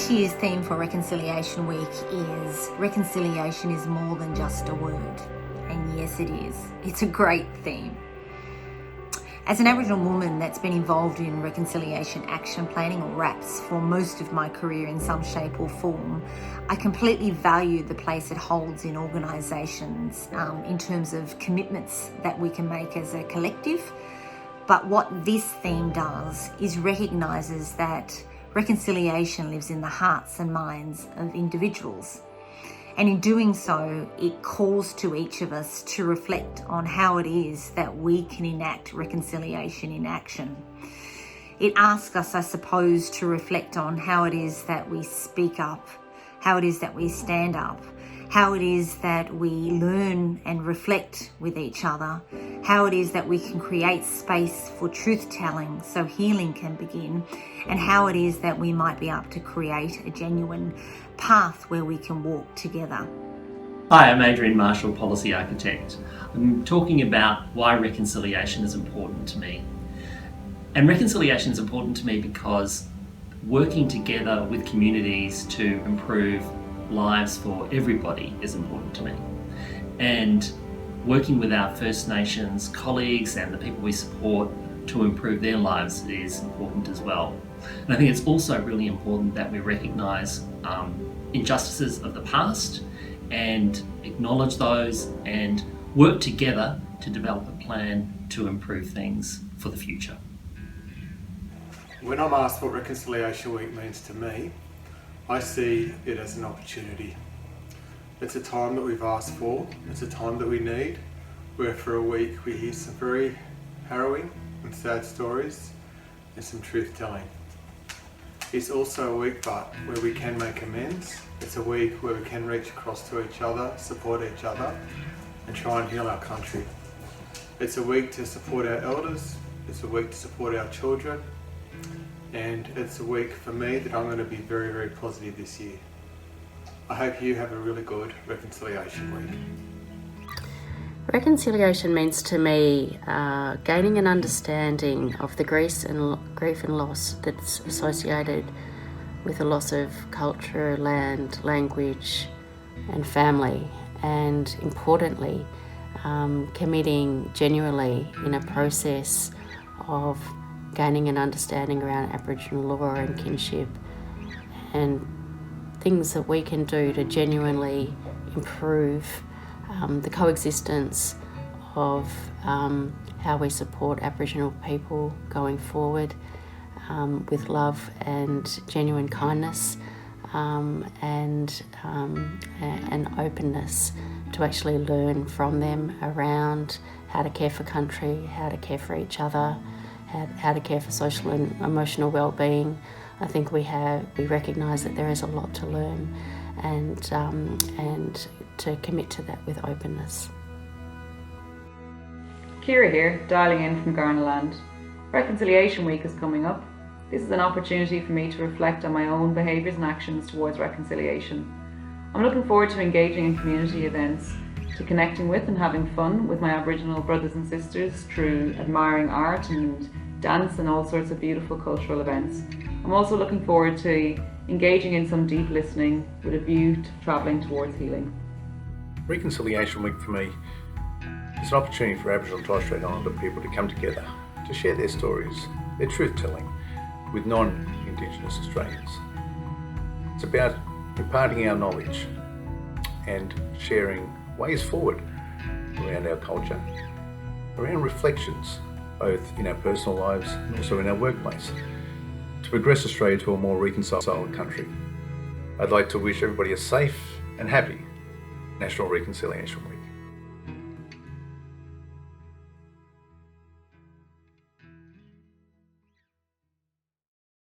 This year's theme for Reconciliation Week is reconciliation is more than just a word. And yes, it is. It's a great theme. As an Aboriginal woman that's been involved in reconciliation action planning, or RAPS, for most of my career in some shape or form, I completely value the place it holds in organisations in terms of commitments that we can make as a collective. But what this theme does is recognises that reconciliation lives in the hearts and minds of individuals. And in doing so, it calls to each of us to reflect on how it is that we can enact reconciliation in action. It asks us, I suppose, to reflect on how it is that we speak up, how it is that we stand up, how it is that we learn and reflect with each other, how it is that we can create space for truth-telling so healing can begin, and how it is that we might be able to create a genuine path where we can walk together. Hi, I'm Adrian Marshall, Policy Architect. I'm talking about why reconciliation is important to me. And reconciliation is important to me because working together with communities to improve lives for everybody is important to me. And working with our First Nations colleagues and the people we support to improve their lives is important as well. And I think it's also really important that we recognise injustices of the past and acknowledge those and work together to develop a plan to improve things for the future. When I'm asked what Reconciliation Week means to me, I see it as an opportunity. It's a time that we've asked for, it's a time that we need, where for a week we hear some very harrowing and sad stories and some truth-telling. It's also a week, but where we can make amends. It's a week where we can reach across to each other, support each other, and try and heal our country. It's a week to support our elders, it's a week to support our children, and it's a week for me that I'm going to be very, very positive this year. I hope you have a really good Reconciliation Week. Reconciliation means to me gaining an understanding of the grief and loss that's associated with the loss of culture, land, language and family, and importantly committing genuinely in a process of gaining an understanding around Aboriginal law and kinship and things that we can do to genuinely improve the coexistence of how we support Aboriginal people going forward with love and genuine kindness and openness to actually learn from them around how to care for country, how to care for each other, how to care for social and emotional well-being. I think we recognise that there is a lot to learn and to commit to that with openness. Ciara here, dialing in from Garnaland. Reconciliation Week is coming up. This is an opportunity for me to reflect on my own behaviours and actions towards reconciliation. I'm looking forward to engaging in community events, to connecting with and having fun with my Aboriginal brothers and sisters through admiring art and dance and all sorts of beautiful cultural events. I'm also looking forward to engaging in some deep listening with a view to travelling towards healing. Reconciliation Week for me is an opportunity for Aboriginal and Torres Strait Islander people to come together, to share their stories, their truth-telling with non-Indigenous Australians. It's about imparting our knowledge and sharing ways forward around our culture, around reflections, both in our personal lives and also in our workplace, to progress Australia to a more reconciled country. I'd like to wish everybody a safe and happy National Reconciliation Week.